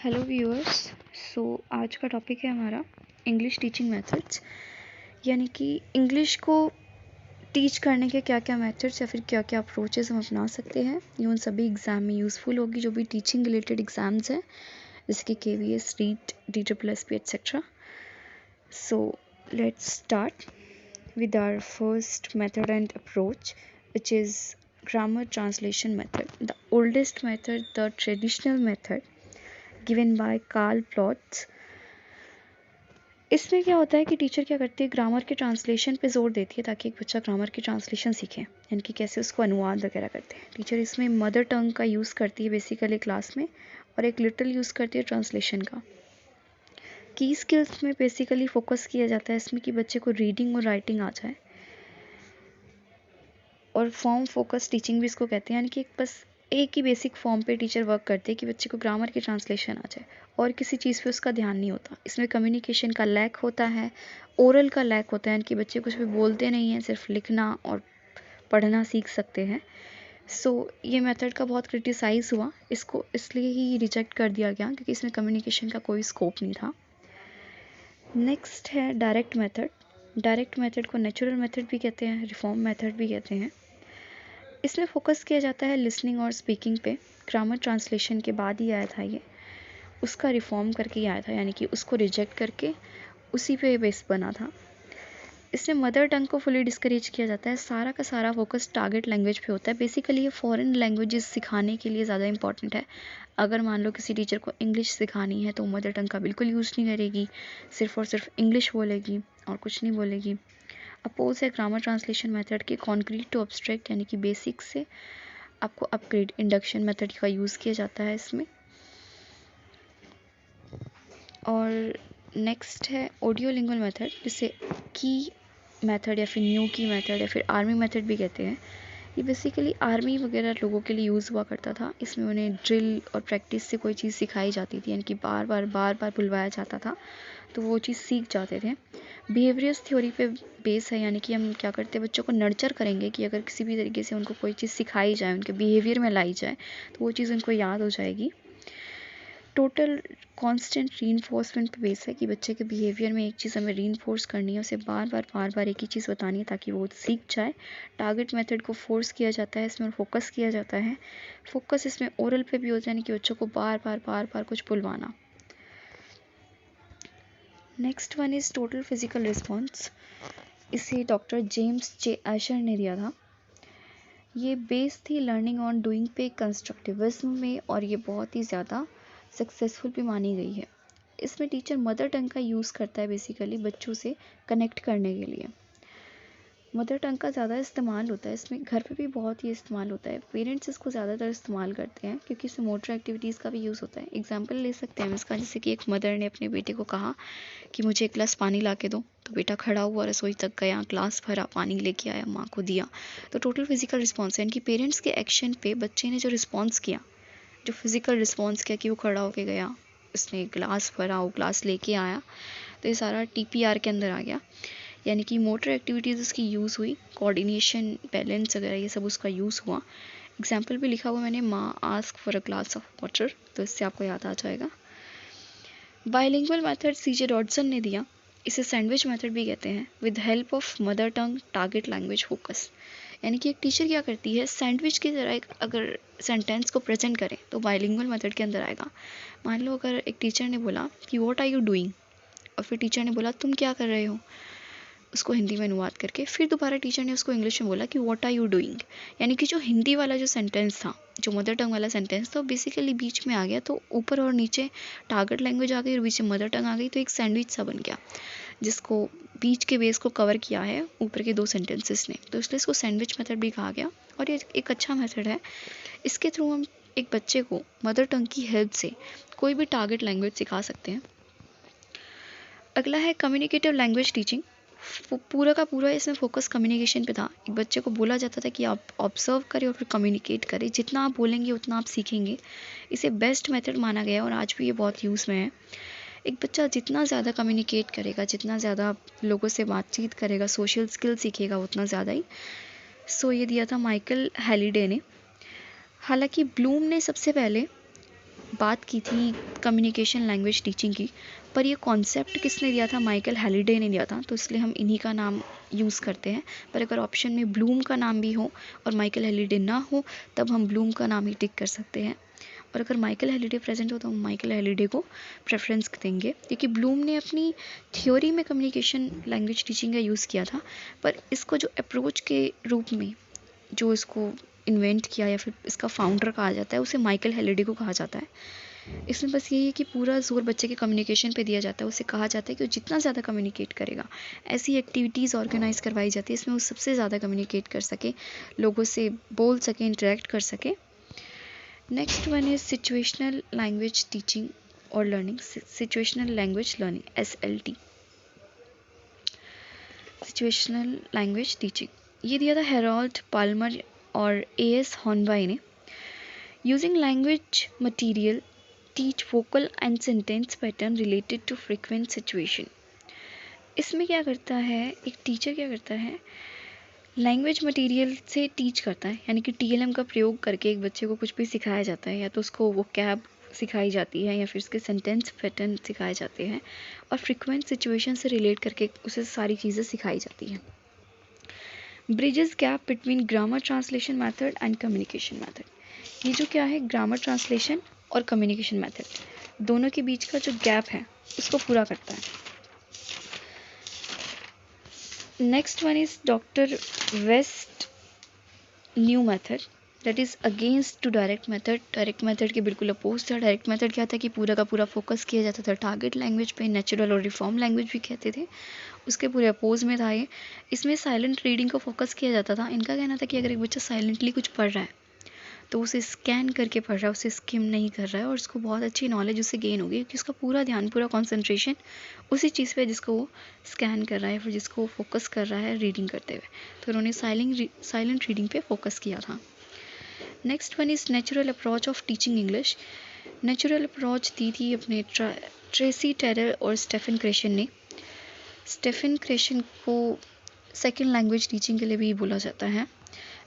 Hello viewers. आज का topic है हमारा इंग्लिश टीचिंग मेथड्स, यानी कि इंग्लिश को टीच करने के क्या क्या मेथड्स या फिर क्या क्या अप्रोचेस हम अपना सकते हैं। ये उन सभी एग्ज़ाम में यूज़फुल होगी जो भी टीचिंग रिलेटेड एग्ज़ाम्स हैं, जैसे कि KVS, REET, DSSP etcetera. So let's start with our first method and approach, which is grammar translation method, the oldest method, the traditional method given by Karl Plotz. इसमें क्या होता है कि teacher क्या करती है, ग्रामर के ट्रांसलेशन पे जोर देती है ताकि एक बच्चा ग्रामर की ट्रांसलेशन सीखे, यानी कि कैसे उसको अनुवाद वगैरह करते हैं। टीचर इसमें मदर टंग का यूज़ करती है बेसिकली क्लास में, और एक लिटिल यूज़ करती है ट्रांसलेशन का। की स्किल्स में बेसिकली फोकस किया जाता है इसमें कि बच्चे को रीडिंग और राइटिंग आ जाए, और फॉर्म फोकस टीचिंग भी इसको कहते हैं, यानी कि बस एक ही बेसिक फॉर्म पे टीचर वर्क करते हैं कि बच्चे को ग्रामर की ट्रांसलेशन आ जाए और किसी चीज़ पे उसका ध्यान नहीं होता। इसमें कम्युनिकेशन का लैक होता है, ओरल का लैक होता है, यानी कि बच्चे कुछ भी बोलते नहीं हैं, सिर्फ लिखना और पढ़ना सीख सकते हैं। ये मेथड का बहुत क्रिटिसाइज हुआ, इसको इसलिए ही रिजेक्ट कर दिया गया क्योंकि इसमें कम्युनिकेशन का कोई स्कोप नहीं था। नेक्स्ट है डायरेक्ट मेथड। डायरेक्ट मेथड को नेचुरल मेथड भी कहते हैं, रिफॉर्म मेथड भी कहते हैं। इसमें फोकस किया जाता है लिसनिंग और स्पीकिंग पे। ग्रामर ट्रांसलेशन के बाद ही आया था ये, उसका रिफॉर्म करके ही आया था, यानी कि उसको रिजेक्ट करके उसी पे बेस बना था। इसमें मदर टंग को फुली डिस्करेज किया जाता है, सारा का सारा फोकस टारगेट लैंग्वेज पे होता है। बेसिकली ये फॉरेन लैंग्वेजेस सिखाने के लिए ज़्यादा इंपॉर्टेंट है। अगर मान लो किसी टीचर को इंग्लिश सिखानी है तो मदर टंग का बिल्कुल यूज़ नहीं करेगी, सिर्फ और सिर्फ इंग्लिश बोलेगी और कुछ नहीं बोलेगी। अपोज है ग्रामर ट्रांसलेशन मेथड के कॉन्क्रीट टू अब्स्ट्रैक्ट, यानी कि बेसिक से आपको अपग्रेड, इंडक्शन मेथड का यूज़ किया जाता है इसमें। और नेक्स्ट है ऑडियो लिंगुअल मेथड, जिसे की मेथड या फिर न्यू की मेथड या फिर आर्मी मेथड भी कहते हैं। ये बेसिकली आर्मी वगैरह लोगों के लिए यूज़ हुआ करता था। इसमें उन्हें ड्रिल और प्रैक्टिस से कोई चीज़ सिखाई जाती थी, यानी कि बार बार बुलवाया जाता था तो वो चीज़ सीख जाते थे। बिहेवियर्स थ्योरी पे बेस है, यानी कि हम क्या करते हैं, बच्चों को नर्चर करेंगे कि अगर किसी भी तरीके से उनको कोई चीज़ सिखाई जाए, उनके बिहेवियर में लाई जाए तो वो चीज़ उनको याद हो जाएगी। टोटल कांस्टेंट रीइंफोर्समेंट पे बेस है कि बच्चे के बिहेवियर में एक चीज़ हमें रीइंफोर्स करनी है, उसे बार बार एक ही चीज़ बतानी है ताकि वो सीख जाए। टारगेट मेथड को फोर्स किया जाता है इसमें, फोकस किया जाता है। फोकस इसमें ओरल पे भी होता है, यानी कि बच्चों को बार बार कुछ बुलवाना। Next one is total physical response. इसे डॉक्टर जेम्स जे एशर ने दिया था। ये बेस थी लर्निंग ऑन डूइंग पे कंस्ट्रक्टिविज्म में, और ये बहुत ही ज़्यादा सक्सेसफुल भी मानी गई है। इसमें टीचर मदर टंग का यूज़ करता है बेसिकली बच्चों से कनेक्ट करने के लिए। मदर टंग का ज़्यादा इस्तेमाल होता है इसमें, घर पे भी बहुत ही इस्तेमाल होता है। पेरेंट्स इसको ज़्यादातर इस्तेमाल करते हैं क्योंकि इसमें मोटर एक्टिविटीज़ का भी यूज़ होता है। एग्जाम्पल ले सकते हैं हम इसका, जैसे कि एक मदर ने अपने बेटे को कहा कि मुझे एक गिलास पानी ला के दो, तो बेटा खड़ा हुआ रसोई तक गया, ग्लास भरा, पानी लेके आया, माँ को दिया। तो टोटल फिजिकल रिस्पॉन्स है, इनकी पेरेंट्स के एक्शन पे बच्चे ने जो रिस्पॉन्स किया, जो फिजिकल रिस्पॉन्स किया कि वो खड़ा होके गया, उसने ग्लास भरा, वो ग्लास लेके आया, तो ये सारा TPR के अंदर आ गया, यानी कि मोटर एक्टिविटीज़ उसकी यूज़ हुई, कोऑर्डिनेशन, बैलेंस वगैरह ये सब उसका यूज़ हुआ। एग्जाम्पल भी लिखा हुआ मैंने, माँ ask for a glass of water, तो इससे आपको याद आ जाएगा। बाइलिंगुअल मेथड CJ डॉडसन ने दिया, इसे सैंडविच मेथड भी कहते हैं। With help of mother tongue target language focus, यानी कि एक टीचर क्या करती है, सैंडविच की तरह एक अगर सेंटेंस को प्रेजेंट करें तो बाइलिंगुअल मेथड के अंदर आएगा। मान लो अगर एक टीचर ने बोला कि व्हाट आर यू डूइंग, और फिर टीचर ने बोला तुम क्या कर रहे हो, उसको हिंदी में अनुवाद करके, फिर दोबारा टीचर ने उसको इंग्लिश में बोला कि व्हाट आर यू डूइंग, यानी कि जो हिंदी वाला जो सेंटेंस था, जो मदर टंग वाला सेंटेंस था, बेसिकली बीच में आ गया, तो ऊपर और नीचे टारगेट लैंग्वेज आ गई और बीच में मदर टंग आ गई, तो एक सैंडविच सा बन गया जिसको बीच के बेस को कवर किया है ऊपर के दो सेंटेंसेस ने, तो इसलिए इसको सैंडविच मेथड भी कहा गया। और ये एक अच्छा मेथड है, इसके थ्रू हम एक बच्चे को मदर टंग की हेल्प से कोई भी टारगेट लैंग्वेज सिखा सकते हैं। अगला है कम्युनिकेटिव लैंग्वेज टीचिंग। पूरा का पूरा इसमें फोकस कम्युनिकेशन पे था। एक बच्चे को बोला जाता था कि आप ऑब्जर्व करें और फिर कम्युनिकेट करें, जितना आप बोलेंगे उतना आप सीखेंगे। इसे बेस्ट मेथड माना गया और आज भी ये बहुत यूज़ में है। एक बच्चा जितना ज़्यादा कम्युनिकेट करेगा, जितना ज़्यादा लोगों से बातचीत करेगा, सोशल स्किल सीखेगा, उतना ज़्यादा ही। ये दिया था माइकल हैलिडे ने। हालांकि ब्लूम ने सबसे पहले बात की थी कम्युनिकेशन लैंग्वेज टीचिंग की, पर ये कॉन्सेप्ट किसने दिया था? माइकल हैलिडे ने दिया था, तो इसलिए हम इन्हीं का नाम यूज़ करते हैं। पर अगर ऑप्शन में ब्लूम का नाम भी हो और माइकल हैलिडे ना हो, तब हम ब्लूम का नाम ही टिक कर सकते हैं। और अगर माइकल हैलिडे प्रेजेंट हो तो हम माइकल हैलिडे को प्रेफरेंस देंगे, क्योंकि ब्लूम ने अपनी थ्योरी में कम्युनिकेशन लैंग्वेज टीचिंग का यूज़ किया था, पर इसको जो अप्रोच के रूप में जो इसको इन्वेंट किया या फिर इसका फाउंडर कहा जाता है, उसे माइकल हैलिडे को कहा जाता है। इसमें बस यही है कि पूरा जोर बच्चे के कम्युनिकेशन पे दिया जाता है। उसे कहा जाता है कि वो जितना ज़्यादा कम्युनिकेट करेगा, ऐसी एक्टिविटीज़ ऑर्गेनाइज करवाई जाती है इसमें वो सबसे ज़्यादा कम्युनिकेट कर सके, लोगों से बोल सके, इंटरेक्ट कर सके। Next one is situational language teaching और learning, situational language learning, SLT, situational language teaching. ये दिया था हेरोल्ड पाल्मर और AS हॉर्नबाई ने। Using language material teach vocal and sentence pattern related to frequent situation. इसमें क्या करता है, एक टीचर क्या करता है, लैंग्वेज मटेरियल से टीच करता है, यानी कि TLM का प्रयोग करके एक बच्चे को कुछ भी सिखाया जाता है, या तो उसको वो कैब सिखाई जाती है या फिर उसके सेंटेंस पैटर्न सिखाए जाते हैं, और फ्रीक्वेंट सिचुएशन से रिलेट करके उसे सारी चीज़ें सिखाई जाती हैं। Bridges gap between grammar translation method and communication method. ये जो क्या है, ग्रामर ट्रांसलेशन और कम्युनिकेशन मेथड दोनों के बीच का जो गैप है उसको पूरा करता है। Next one is doctor West new method, that is against to direct method. Direct method के बिल्कुल अपोज था। डायरेक्ट मेथड क्या था कि पूरा का पूरा फोकस किया जाता था टारगेट लैंग्वेज पे, नेचुरल और रिफॉर्म लैंग्वेज भी कहते थे, उसके पूरे अपोज में था ये। इसमें साइलेंट रीडिंग को फोकस किया जाता था। इनका कहना था कि अगर एक बच्चा साइलेंटली कुछ पढ़ रहा है तो उसे स्कैन करके पढ़ रहा है, उसे स्किम नहीं कर रहा है, और उसको बहुत अच्छी नॉलेज उससे गेन होगी, क्योंकि उसका पूरा ध्यान, पूरा कॉन्सेंट्रेशन उसी चीज़ पे जिसको वो स्कैन कर रहा है, फिर जिसको वो फोकस कर रहा है रीडिंग करते हुए। तो उन्होंने साइलेंट रीडिंग पे फोकस किया था। Next one is natural approach of teaching English. Natural approach दी थी अपने ट्रेसी टेरर और स्टेफन क्रेशन ने। स्टेफन क्रेशन को सेकेंड लैंग्वेज टीचिंग के लिए भी बोला जाता है।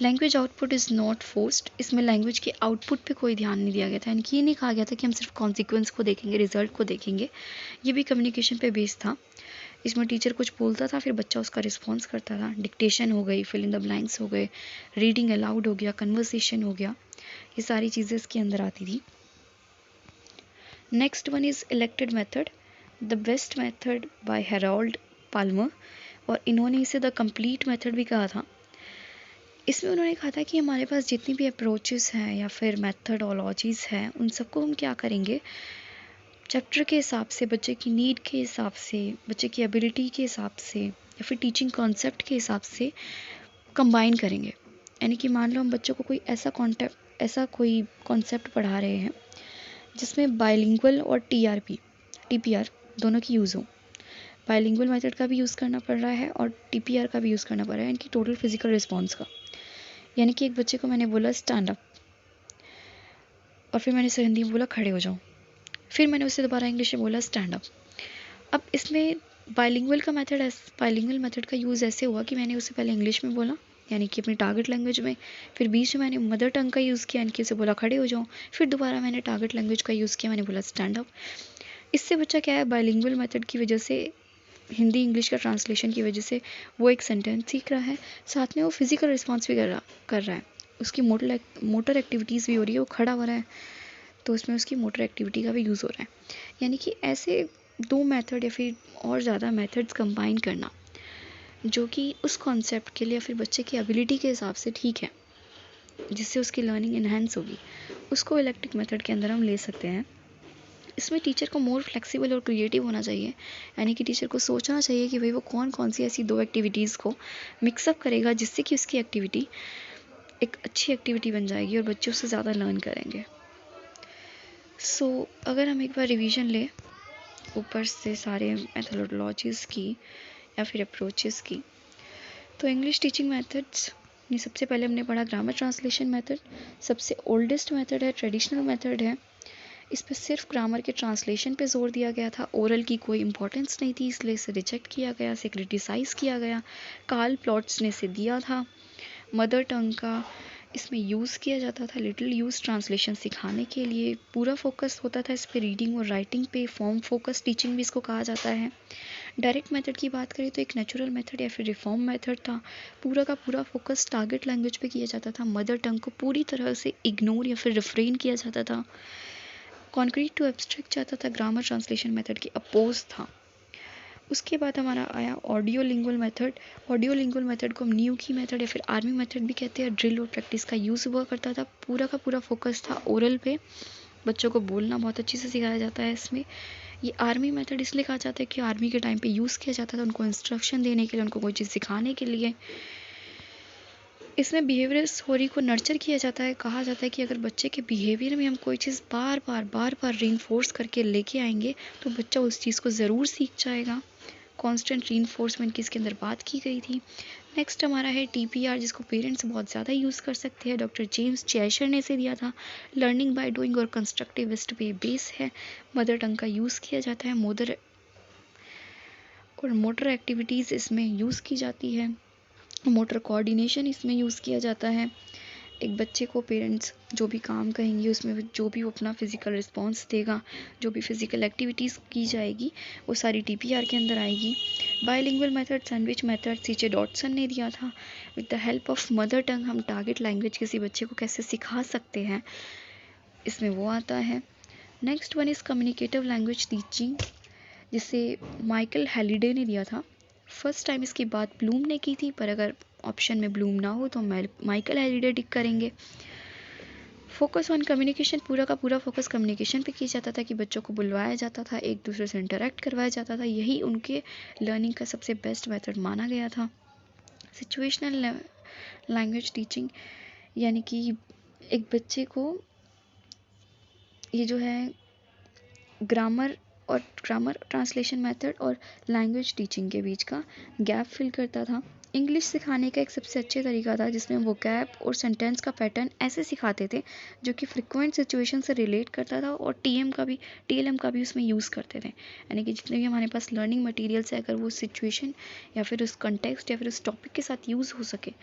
Language output is not forced. इसमें लैंग्वेज के आउटपुट पे कोई ध्यान नहीं दिया गया था, यानी कि ये नहीं कहा गया था कि हम सिर्फ कॉन्सिक्वेंस को देखेंगे, रिजल्ट को देखेंगे। ये भी कम्युनिकेशन पे बेस्ड था। इसमें टीचर कुछ बोलता था, फिर बच्चा उसका रिस्पॉन्स करता था। डिक्टेशन हो गई, फिल इन द ब्लैंक्स हो गए, रीडिंग अलाउड हो गया, कन्वर्सेशन हो गया, ये सारी चीज़ें इसके अंदर आती थी। Next one is elected method, the best method by Harold Palmer, और इन्होंने इसे द कंप्लीट मेथड भी कहा था। इसमें उन्होंने कहा था कि हमारे पास जितनी भी अप्रोचेस हैं या फिर मेथडोलॉजीज़ हैं, उन सबको हम क्या करेंगे, चैप्टर के हिसाब से, बच्चे की नीड के हिसाब से, बच्चे की एबिलिटी के हिसाब से, या फिर टीचिंग कॉन्सेप्ट के हिसाब से कंबाइन करेंगे। यानी कि मान लो हम बच्चों को कोई ऐसा कोई कॉन्सेप्ट पढ़ा रहे हैं जिसमें बाइलिंगुअल और TPR दोनों की यूज़ हो। बाइलिंगुअल मेथड का भी यूज़ करना पड़ रहा है और TPR का भी यूज़ करना पड़ रहा है, यानी कि टोटल फिजिकल रिस्पॉन्स का। यानी कि एक बच्चे को मैंने बोला स्टैंड अप, और फिर मैंने उसे हिंदी में बोला खड़े हो जाओ, फिर मैंने उसे दोबारा इंग्लिश में बोला स्टैंड अप। अब इसमें बाइलिंगुअल मेथड का यूज़ ऐसे हुआ कि मैंने उसे पहले इंग्लिश में बोला, यानी कि अपनी टारगेट लैंग्वेज में, फिर बीच में मैंने मदर टंग का यूज़ किया, यानी कि उसे बोला खड़े हो जाओ, फिर दोबारा मैंने टारगेट लैंग्वेज का यूज़ किया, मैंने बोला स्टैंड अप। इससे बच्चा क्या है, बाइलिंगुअल मेथड की वजह से, हिंदी इंग्लिश का ट्रांसलेशन की वजह से वो एक सेंटेंस सीख रहा है, साथ में वो फिजिकल रिस्पॉन्स भी कर रहा है, उसकी मोटर एक्टिविटीज़ भी हो रही है, वो खड़ा हो रहा है, तो उसमें उसकी मोटर एक्टिविटी का भी यूज़ हो रहा है। यानी कि ऐसे दो मेथड या फिर और ज़्यादा मेथड्स कंबाइन करना जो कि उस कॉन्सेप्ट के लिए या फिर बच्चे की एबिलिटी के हिसाब से ठीक है, जिससे उसकी लर्निंग इन्हेंस होगी, उसको इलेक्टिव मेथड के अंदर हम ले सकते हैं। इसमें टीचर को मोर फ्लेक्सिबल और क्रिएटिव होना चाहिए, यानी कि टीचर को सोचना चाहिए कि भाई वो कौन कौन सी ऐसी दो एक्टिविटीज़ को मिक्सअप करेगा जिससे कि उसकी एक्टिविटी एक अच्छी एक्टिविटी बन जाएगी और बच्चे उससे ज़्यादा लर्न करेंगे। अगर हम एक बार रिवीजन लें ऊपर से सारे मेथोडोलॉजीज़ की या फिर अप्रोचेस की, तो इंग्लिश टीचिंग मेथड्स में सबसे पहले हमने पढ़ा ग्रामर ट्रांसलेशन मेथड, सबसे ओल्डेस्ट मेथड है, ट्रेडिशनल मेथड है। इस पर सिर्फ ग्रामर के ट्रांसलेशन पे जोर दिया गया था, ओरल की कोई इंपॉर्टेंस नहीं थी, इसलिए इसे रिजेक्ट किया गया, इसे क्रिटिसाइज़ किया गया। कार्ल प्लॉट्स ने इसे दिया था। मदर टंग का इसमें यूज़ किया जाता था लिटिल यूज़ ट्रांसलेशन सिखाने के लिए। पूरा फोकस होता था इस पे रीडिंग और राइटिंग पे। फॉर्म फोकस टीचिंग भी इसको कहा जाता है। डायरेक्ट मेथड की बात करें तो एक नेचुरल मेथड या फिर रिफॉर्म मेथड था। पूरा का पूरा फोकस टारगेट लैंग्वेज पे किया जाता था। मदर टंग को पूरी तरह से इग्नोर या फिर रिफ्रेन किया जाता था। कॉन्क्रीट टू एब्स्ट्रैक्ट जाता था। ग्रामर ट्रांसलेशन मेथड के अपोज था। उसके बाद हमारा आया audio lingual method. Audio lingual method को हम न्यू की मेथड या फिर आर्मी मेथड भी कहते हैं। ड्रिल और प्रैक्टिस का यूज़ हुआ करता था। पूरा का पूरा फोकस था ओरल पे। बच्चों को बोलना बहुत अच्छे से सिखाया जाता है इसमें। ये आर्मी मेथड इसलिए कहा जाता है कि आर्मी के टाइम पे यूज़ किया जाता था उनको इंस्ट्रक्शन देने के लिए, उनको कोई चीज़ सिखाने के लिए। इसमें बिहेवियरल स्टोरी को नर्चर किया जाता है। कहा जाता है कि अगर बच्चे के बिहेवियर में हम कोई चीज़ बार बार रीइंफोर्स करके लेके आएंगे तो बच्चा उस चीज़ को ज़रूर सीख जाएगा। कांस्टेंट रीइंफोर्समेंट की इसके अंदर बात की गई थी। नेक्स्ट हमारा है टीपीआर, जिसको पेरेंट्स बहुत ज़्यादा यूज़ कर सकते हैं। डॉक्टर जेम्स चेशर ने इसे दिया था। लर्निंग बाय डूइंग और कंस्ट्रक्टिविस्ट पे बेस है। मदर टंग का यूज़ किया जाता है। मोटर एक्टिविटीज़ इसमें यूज़ की जाती है। मोटर कोऑर्डिनेशन इसमें यूज़ किया जाता है। एक बच्चे को पेरेंट्स जो भी काम कहेंगे उसमें जो भी वो अपना फिज़िकल रिस्पॉन्स देगा, जो भी फिज़िकल एक्टिविटीज़ की जाएगी वो सारी टीपीआर के अंदर आएगी। बायलिंगुअल मेथड, सैंडविच मेथड सीजे डॉटसन ने दिया था। With the help of mother tongue हम टारगेट लैंग्वेज किसी बच्चे को कैसे सिखा सकते हैं, इसमें वो आता है। Next one is communicative language teaching, जिसे माइकल हैलिडे ने दिया था। फर्स्ट टाइम इसकी बात ब्लूम ने की थी, पर अगर ऑप्शन में ब्लूम ना हो तो हम माइकल हैलिडे टिक करेंगे। फोकस ऑन कम्युनिकेशन, पूरा का पूरा फोकस कम्युनिकेशन पे किया जाता था कि बच्चों को बुलवाया जाता था, एक दूसरे से इंटरेक्ट करवाया जाता था। यही उनके लर्निंग का सबसे बेस्ट मेथड माना गया था। सिचुएशनल लैंग्वेज टीचिंग, यानी कि एक बच्चे को ये जो है ग्रामर ट्रांसलेशन मेथड और लैंग्वेज टीचिंग के बीच का गैप फिल करता था। इंग्लिश सिखाने का एक सबसे अच्छे तरीका था जिसमें वो गैप और सेंटेंस का पैटर्न ऐसे सिखाते थे जो कि फ्रिक्वेंट सिचुएशन से रिलेट करता था, और टीएलएम का भी उसमें यूज़ करते थे। यानी कि जितने भी हमारे पास लर्निंग मटेरियल्स है, अगर वो सिचुएशन या फिर उस कंटेक्स्ट या फिर उस टॉपिक के साथ यूज़ हो सके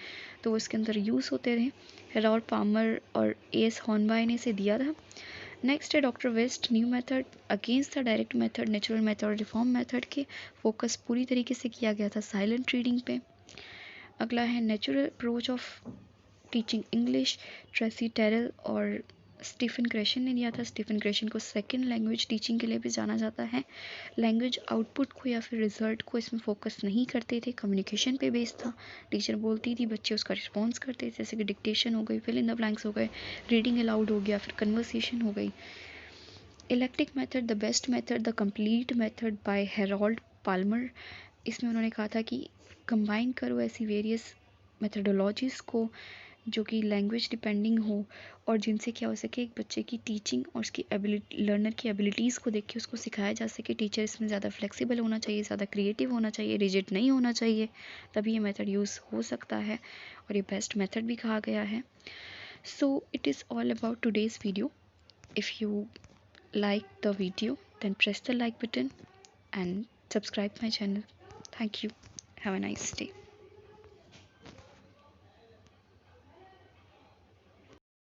तो वो इसके अंदर यूज़ होते रहे। हेरॉल्ड पामर और एस हॉर्नबाय ने इसे दिया था। नेक्स्ट है doctor West, new method against the direct method, natural method, reform method के फोकस पूरी तरीके से किया गया था साइलेंट रीडिंग पे। अगला है natural approach of teaching English, Tracy Tyrol और स्टीफन क्रेशन ने दिया था। स्टीफन क्रेशन को सेकंड लैंग्वेज टीचिंग के लिए भी जाना जाता है। लैंग्वेज आउटपुट को या फिर रिजल्ट को इसमें फोकस नहीं करते थे, कम्युनिकेशन पे बेस्ड था। टीचर बोलती थी, बच्चे उसका रिस्पॉन्स करते थे, जैसे कि डिक्टेशन हो गई, फिल इन द ब्लैंक्स हो गए, रीडिंग अलाउड हो गया, फिर कन्वर्सेशन हो गई। Electric method, the best method, the complete method by Harold Palmer. इसमें उन्होंने कहा था कि कंबाइन करो ऐसी वेरियस मेथडोलॉजीज़ को जो कि लैंग्वेज डिपेंडिंग हो और जिनसे क्या हो सके एक बच्चे की टीचिंग और उसकी लर्नर की एबिलिटीज़ को देख के उसको सिखाया जा सके। टीचर इसमें ज़्यादा फ्लेक्सिबल होना चाहिए, ज़्यादा क्रिएटिव होना चाहिए, रिजिड नहीं होना चाहिए, तभी ये मेथड यूज़ हो सकता है और ये बेस्ट मेथड भी कहा गया है। So it is all about today's video. If you like the video, then press the like button and subscribe my channel. Thank you. Have a nice day.